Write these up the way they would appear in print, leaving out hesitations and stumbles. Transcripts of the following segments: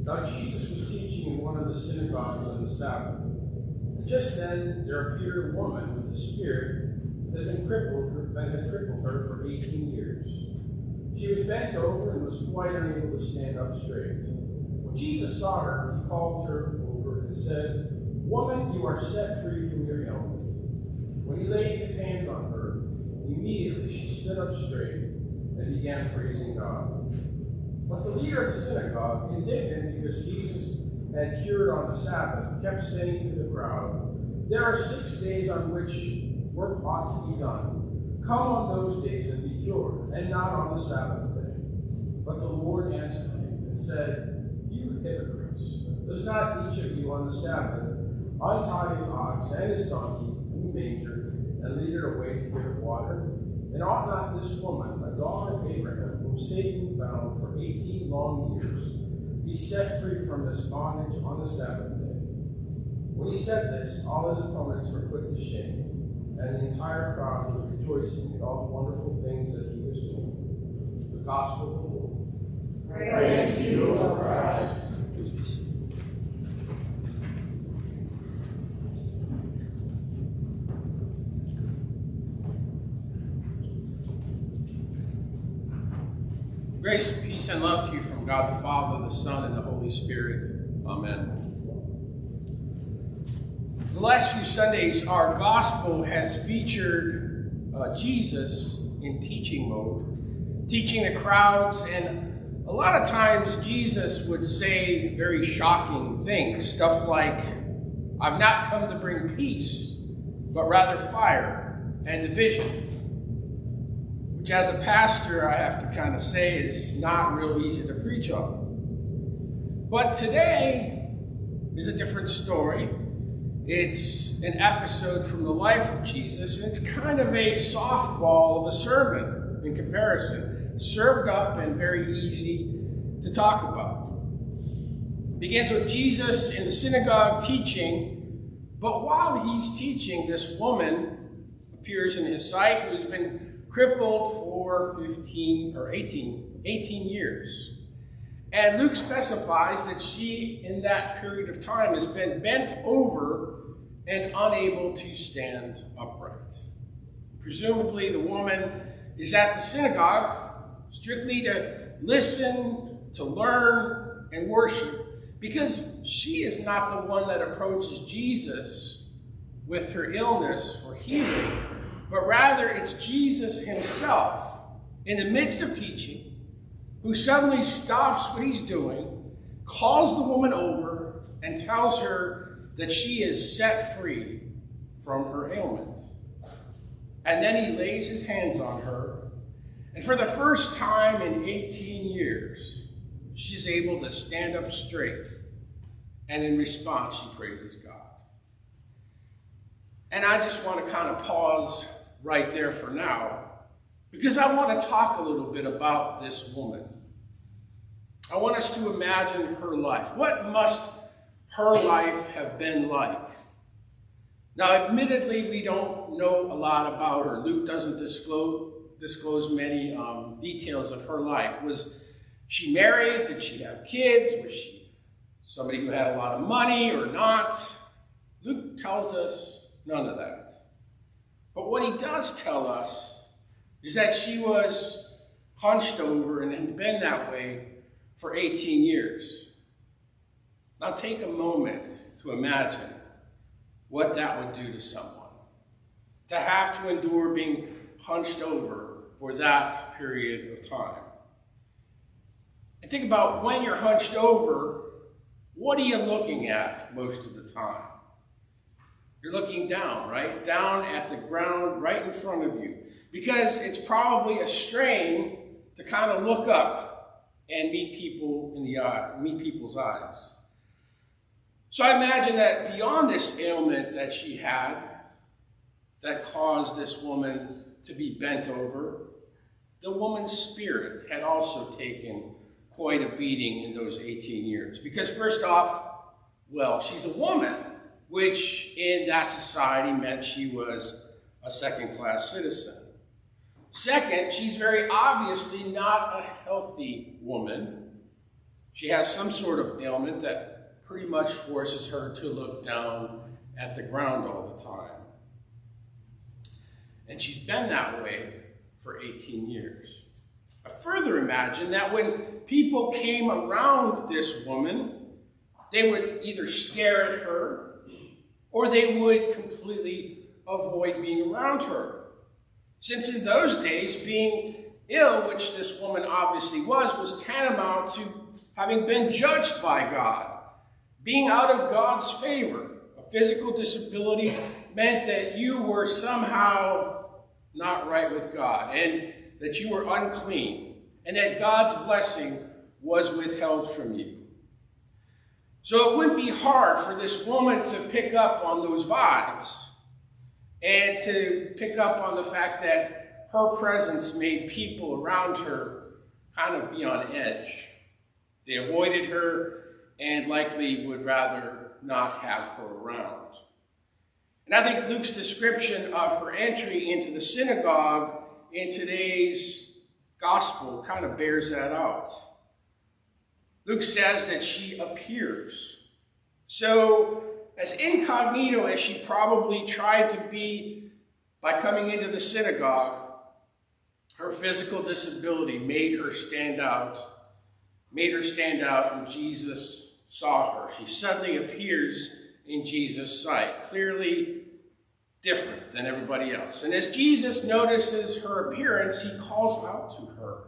Now Jesus was teaching in one of the synagogues on the Sabbath. And just then there appeared a woman with a spirit that had crippled her for 18 years. She was bent over and was quite unable to stand up straight. When Jesus saw her, he called her over and said, "Woman, you are set free from your ailment." When he laid his hands on her, immediately she stood up straight and began praising God. But the leader of the synagogue, indignant because Jesus had cured on the Sabbath, kept saying to the crowd, "There are 6 days on which work ought to be done. Come on those days and be cured, and not on the Sabbath day." But the Lord answered him and said, "You hypocrites, does not each of you on the Sabbath untie his ox and his donkey in the manger and lead it away to give it water? And ought not this woman, a daughter of Abraham, whom Satan bound for 18 long years, be set free from this bondage on the Sabbath day?" When he said this, all his opponents were put to shame, and the entire crowd was rejoicing at all the wonderful things that he was doing. The Gospel of the Lord. Praise to you, O Christ. Grace, peace, and love to you from God the Father, the Son, and the Holy Spirit. Amen. The last few Sundays, our gospel has featured Jesus in teaching mode, teaching the crowds, and a lot of times Jesus would say very shocking things, stuff like, "I've not come to bring peace, but rather fire and division," which as a pastor, I have to kind of say is not real easy to preach on. But today is a different story. It's an episode from the life of Jesus, and it's kind of a softball of a sermon in comparison, served up and very easy to talk about. It begins with Jesus in the synagogue teaching, but while he's teaching, this woman appears in his sight who has been crippled for 18 years. And Luke specifies that she, in that period of time, has been bent over and unable to stand upright. Presumably, the woman is at the synagogue strictly to listen, to learn, and worship, because she is not the one that approaches Jesus with her illness for healing, but rather it's Jesus himself, in the midst of teaching, who suddenly stops what he's doing, calls the woman over, and tells her that she is set free from her ailment. And then he lays his hands on her, and for the first time in 18 years, she's able to stand up straight, and in response, she praises God. And I just want to kind of pause right there for now, because I want to talk a little bit about this woman. I want us to imagine her life. What must her life have been like? Now, admittedly, we don't know a lot about her. Luke doesn't disclose many details of her life. Was she married? Did she have kids? Was she somebody who had a lot of money or not? Luke tells us none of that. But what he does tell us is that she was hunched over and had been that way for 18 years. Now take a moment to imagine what that would do to someone. To have to endure being hunched over for that period of time. And think about when you're hunched over, what are you looking at most of the time? You're looking down, right? Down at the ground right in front of you. Because it's probably a strain to kind of look up and meet people in the eye, meet people's eyes. So I imagine that beyond this ailment that she had, that caused this woman to be bent over, the woman's spirit had also taken quite a beating in those 18 years. Because first off, well, she's a woman, which in that society meant she was a second-class citizen. Second, she's very obviously not a healthy woman. She has some sort of ailment that pretty much forces her to look down at the ground all the time. And she's been that way for 18 years. I further imagine that when people came around this woman, they would either stare at her or they would completely avoid being around her. Since in those days, being ill, which this woman obviously was tantamount to having been judged by God, being out of God's favor. A physical disability meant that you were somehow not right with God, and that you were unclean, and that God's blessing was withheld from you. So it wouldn't be hard for this woman to pick up on those vibes, and to pick up on the fact that her presence made people around her kind of be on edge. They avoided her and likely would rather not have her around. And I think Luke's description of her entry into the synagogue in today's gospel kind of bears that out. Luke says that she appears. So, as incognito as she probably tried to be by coming into the synagogue, her physical disability made her stand out, and Jesus saw her. She suddenly appears in Jesus' sight, clearly different than everybody else. And as Jesus notices her appearance, he calls out to her,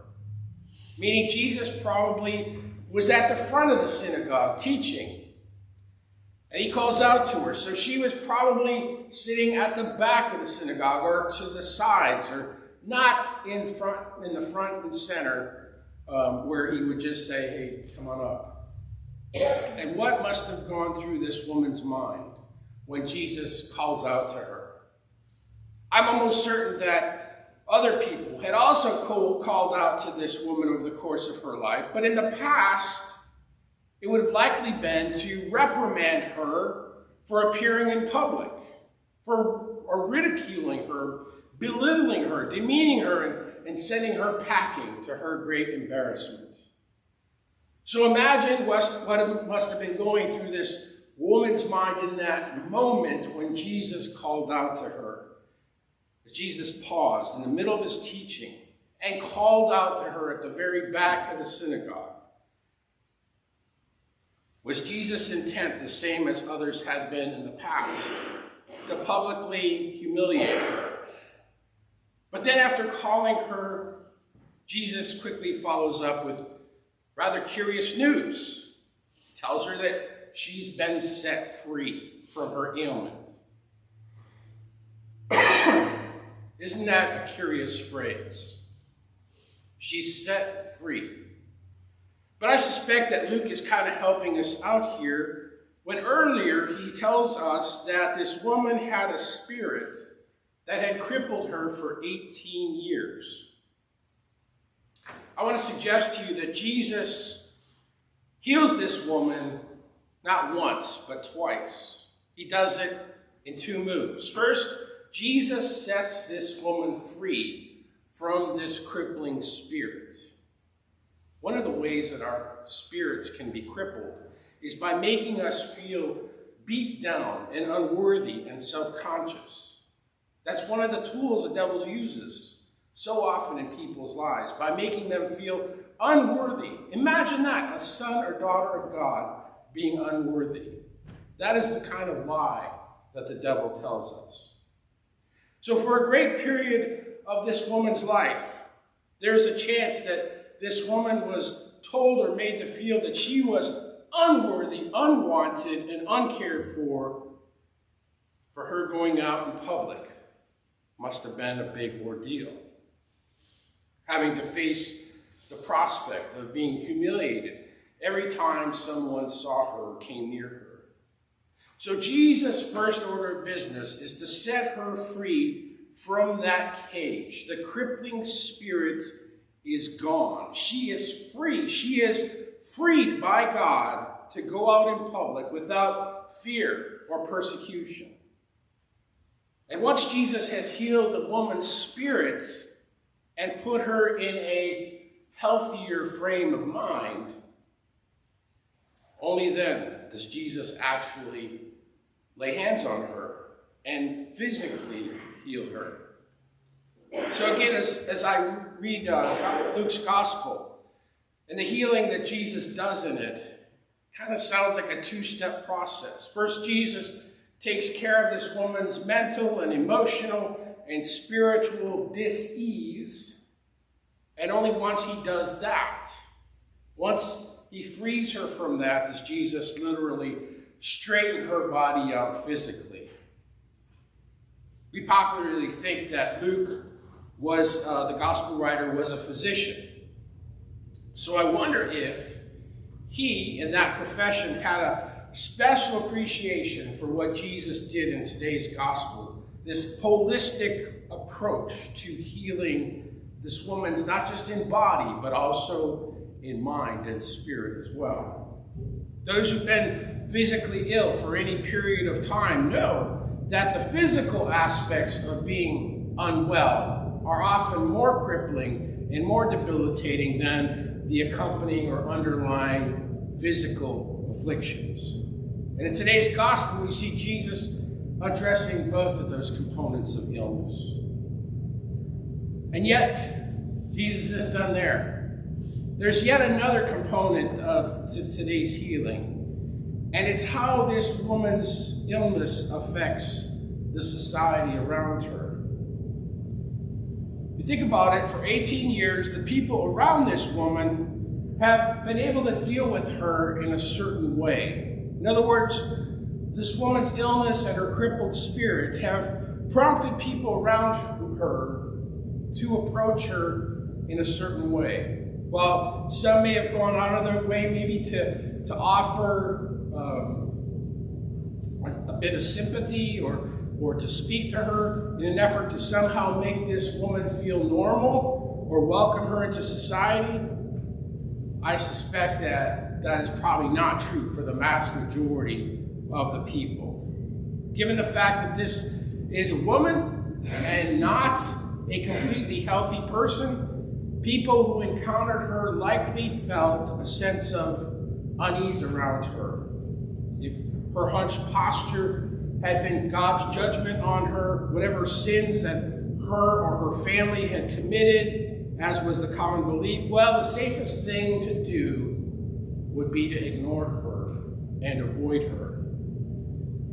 meaning Jesus probably was at the front of the synagogue teaching. And he calls out to her. So she was probably sitting at the back of the synagogue or to the sides, or not in the front and center, where he would just say, hey, come on up. And what must have gone through this woman's mind when Jesus calls out to her? I'm almost certain that other people had also called out to this woman over the course of her life, but in the past, it would have likely been to reprimand her for appearing in public, or ridiculing her, belittling her, demeaning her, and sending her packing to her great embarrassment. So imagine what must have been going through this woman's mind in that moment when Jesus called out to her. Jesus paused in the middle of his teaching and called out to her at the very back of the synagogue. Was Jesus' intent the same as others had been in the past, to publicly humiliate her? But then after calling her, Jesus quickly follows up with rather curious news. He tells her that she's been set free from her ailment. Isn't that a curious phrase? She's set free. But I suspect that Luke is kind of helping us out here when earlier he tells us that this woman had a spirit that had crippled her for 18 years. I want to suggest to you that Jesus heals this woman not once, but twice. He does it in two moves. First, Jesus sets this woman free from this crippling spirit. One of the ways that our spirits can be crippled is by making us feel beat down and unworthy and self-conscious. That's one of the tools the devil uses so often in people's lives, by making them feel unworthy. Imagine that, a son or daughter of God being unworthy. That is the kind of lie that the devil tells us. So for a great period of this woman's life, there's a chance that this woman was told or made to feel that she was unworthy, unwanted, and uncared for her going out in public must have been a big ordeal. Having to face the prospect of being humiliated every time someone saw her or came near her. So Jesus' first order of business is to set her free from that cage. The crippling spirit is gone. She is free. She is freed by God to go out in public without fear or persecution. And once Jesus has healed the woman's spirit and put her in a healthier frame of mind, Only then does Jesus actually lay hands on her and physically heal her. So again, as I read Luke's gospel, and the healing that Jesus does in it kind of sounds like a two-step process. First, Jesus takes care of this woman's mental and emotional and spiritual dis-ease. And only once he does that, once he frees her from that, does Jesus literally straighten her body out physically. We popularly think that Luke was, the gospel writer, was a physician. So I wonder if he, in that profession, had a special appreciation for what Jesus did in today's gospel, this holistic approach to healing this woman's, not just in body, but also in mind and spirit as well. Those who've been physically ill for any period of time know that the physical aspects of being unwell are often more crippling and more debilitating than the accompanying or underlying physical afflictions. And in today's gospel, we see Jesus addressing both of those components of illness. And yet, Jesus isn't done there. There's yet another component of today's healing, and it's how this woman's illness affects the society around her. You think about it, for 18 years, the people around this woman have been able to deal with her in a certain way. In other words, this woman's illness and her crippled spirit have prompted people around her to approach her in a certain way. While some may have gone out of their way maybe to offer a bit of sympathy or to speak to her in an effort to somehow make this woman feel normal or welcome her into society, I suspect that is probably not true for the vast majority of the people. Given the fact that this is a woman and not a completely healthy person, people who encountered her likely felt a sense of unease around her. If her hunched posture had been God's judgment on her, whatever sins that her or her family had committed, as was the common belief, well, the safest thing to do would be to ignore her and avoid her.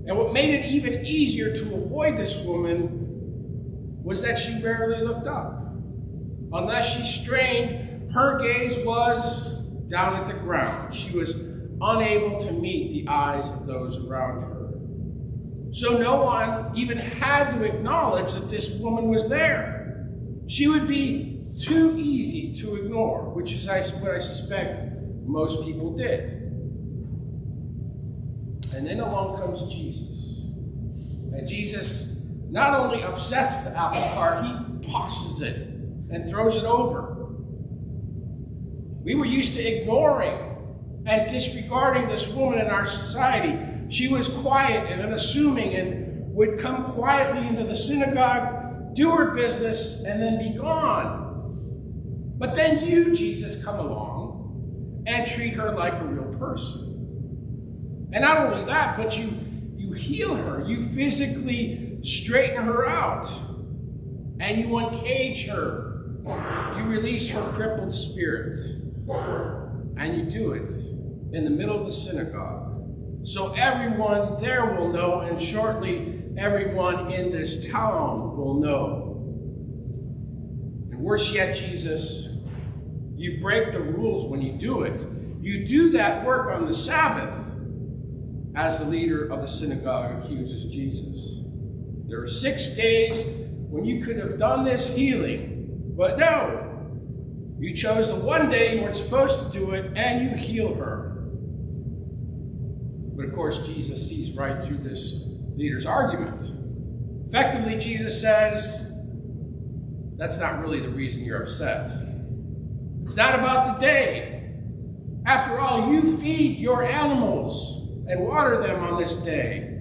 And what made it even easier to avoid this woman was that she rarely looked up. Unless she strained, her gaze was down at the ground. She was unable to meet the eyes of those around her. So no one even had to acknowledge that this woman was there. She would be too easy to ignore, which is what I suspect most people did. And then along comes Jesus. And Jesus not only upsets the apple cart, he tosses it and throws it over. We were used to ignoring and disregarding this woman in our society. She was quiet and unassuming and would come quietly into the synagogue, do her business, and then be gone. But then you, Jesus, come along and treat her like a real person. And not only that, but you heal her. You physically straighten her out. And you uncage her. You release her crippled spirit. And you do it in the middle of the synagogue. So everyone there will know, and shortly everyone in this town will know. And worse yet, Jesus, you break the rules when you do it. You do that work on the Sabbath, as the leader of the synagogue accuses Jesus. There are 6 days when you could have done this healing, but no, you chose the one day you weren't supposed to do it, and you heal her. But of course, Jesus sees right through this leader's argument. Effectively, Jesus says, that's not really the reason you're upset. It's not about the day. After all, you feed your animals and water them on this day.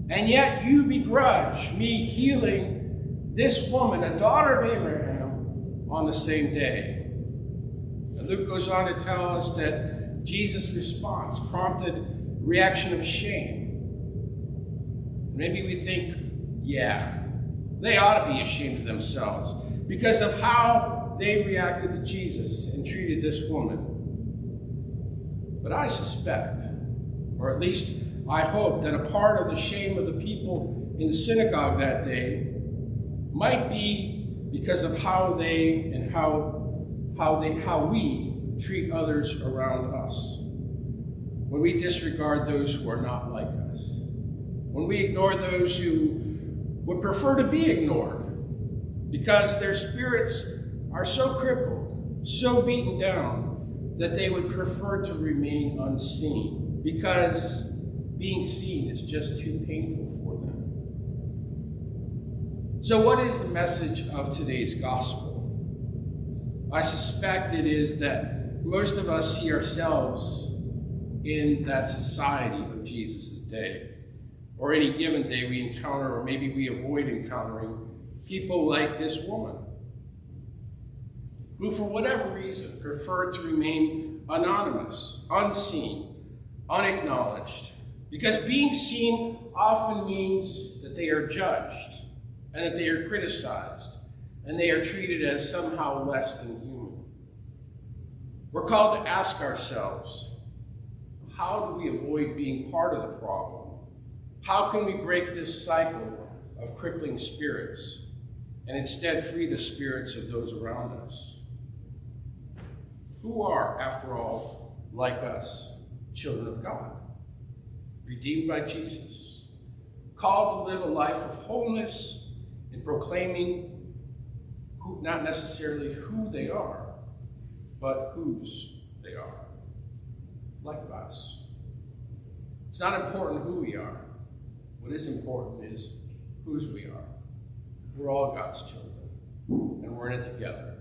And yet you begrudge me healing this woman, a daughter of Abraham, on the same day. And Luke goes on to tell us that Jesus' response prompted a reaction of shame. Maybe we think, yeah, they ought to be ashamed of themselves because of how they reacted to Jesus and treated this woman. But I suspect, or at least I hope, that a part of the shame of the people in the synagogue that day might be because of how they and how we treat others around us. When we disregard those who are not like us. When we ignore those who would prefer to be ignored because their spirits are so crippled, so beaten down, that they would prefer to remain unseen because being seen is just too painful for them. So what is the message of today's gospel? I suspect it is that most of us see ourselves in that society of Jesus' day, or any given day we encounter, or maybe we avoid encountering people like this woman, who for whatever reason prefer to remain anonymous, unseen, unacknowledged, because being seen often means that they are judged and that they are criticized and they are treated as somehow less than human. We're called to ask ourselves, how do we avoid being part of the problem? How can we break this cycle of crippling spirits and instead free the spirits of those around us? Who are, after all, like us, children of God, redeemed by Jesus, called to live a life of wholeness in proclaiming not necessarily who they are, but whose they are, like us. It's not important who we are. What is important is whose we are. We're all God's children, and we're in it together.